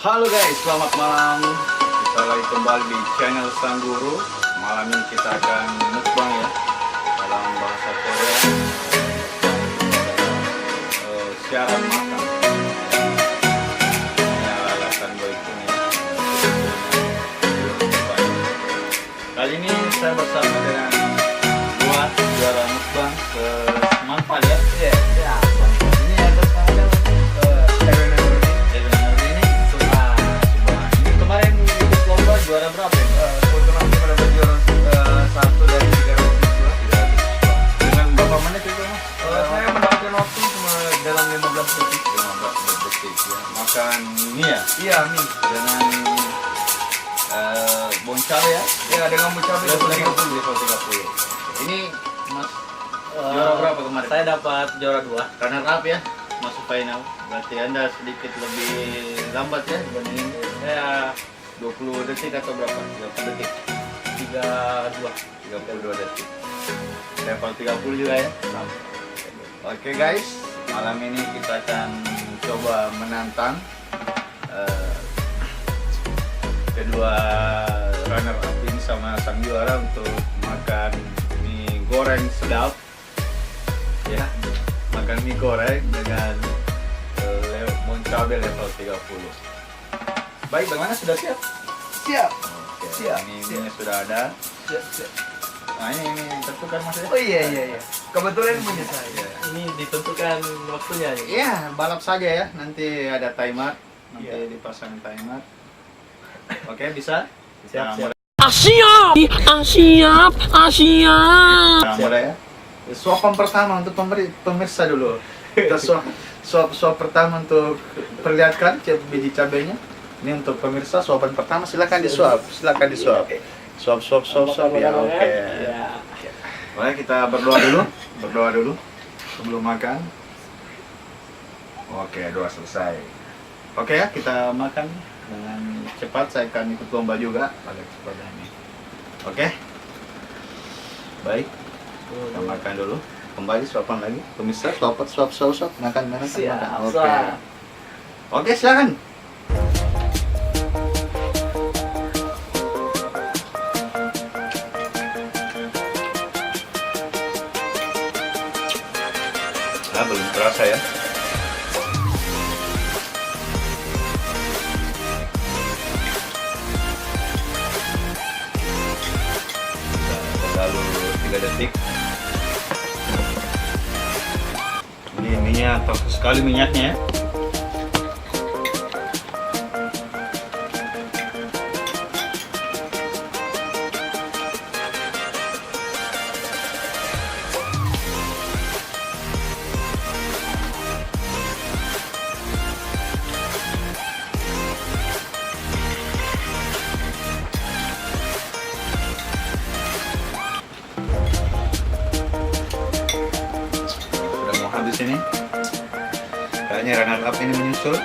Halo guys, selamat malam. Kita lagi kembali di channel Sang Guru. Malam ini kita akan mukbang ya, dalam bahasa Korea. Siaran makan. Ini alasan gue ini. Kali ini saya bersama dengan dua juara mukbang semanfaat ya. Ya. Ini ada sekarang Juara berapa ya? keuntungan kita dapat juara 1 dari 300 Dengan berapa menit itu mas? saya mendapatkan waktu cuma dalam 15 detik. 15 detik ya. Makan mie ya? Iya, mie. Dengan boncale ya? Ya, dengan mencapai Level 30. 30. Ini mas juara berapa kemarin? Saya dapat juara 2. Runner up ya? Masuk final. Berarti anda sedikit lebih lambat ya dibandingin Saya 20 detik atau berapa? 30 detik? 32 detik. Level 30 juga ya? Oke guys, malam ini kita akan coba menantang kedua runner up ini sama sang juara untuk makan mie goreng sedap ya, makan mie goreng dengan cabai level 30. Baik, bagaimana, sudah siap? Siap. Oke, Siap, ini siap. mie sudah ada. Siap. Nah ini tentukan mas ya? Oh iya. Kebetulan punya saya. Iya. ini ditentukan waktunya nih. Iya, balap saja ya. Nanti ada timer, nanti Iya. dipasang timer. Oke, bisa? Siap. Siap, siap. Nah, mulai ya. Suapan pertama untuk pemirsa dulu. Kita suap pertama untuk perlihatkan biji cabenya. Ini untuk pemirsa, suapan pertama silakan disuap. Suap ya, oke. Ya. Boleh kita berdoa dulu sebelum makan. Oke, doa selesai. Oke ya, kita makan dengan cepat. Saya akan ikut lomba juga pada kesempatan ini. Oke. Baik, kita makan dulu. Kembali suapan lagi. Pemirsa, suap, makan. Siap. Oke. Oke, silakan. Nah, belum terasa ya. Lalu 3 detik. Ini minyak, toksik sekali minyaknya ya. Sudah mau habis ini. Kayaknya runner up ini menyusul.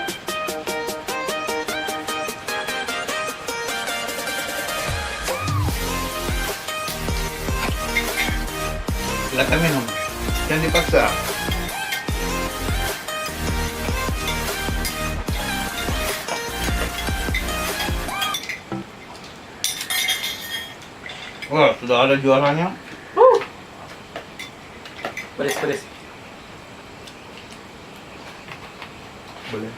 Silakan minum, jangan dipaksa. Wah, sudah ada juaranya. Beres. Boleh.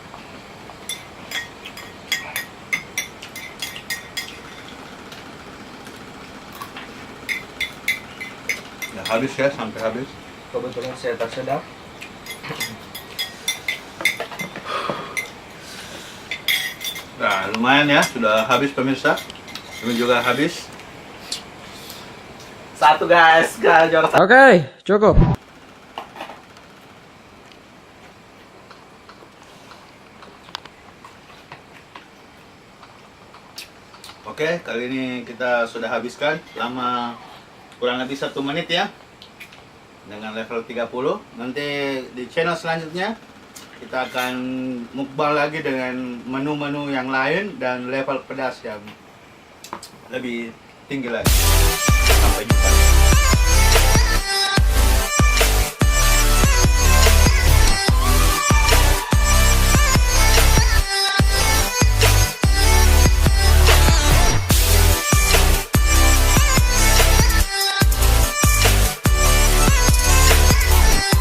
Ya, habis ya, sampai habis. Kebetulan saya tersedak. Nah, lumayan ya, sudah habis pemirsa. Ini juga habis. 1 guys, juara 1. Oke, cukup. Oke, kali ini kita sudah habiskan lama kurang lebih 1 menit ya, dengan level 30. Nanti di channel selanjutnya kita akan mukbang lagi dengan menu-menu yang lain dan level pedas yang lebih tinggi lagi. Sampai jumpa.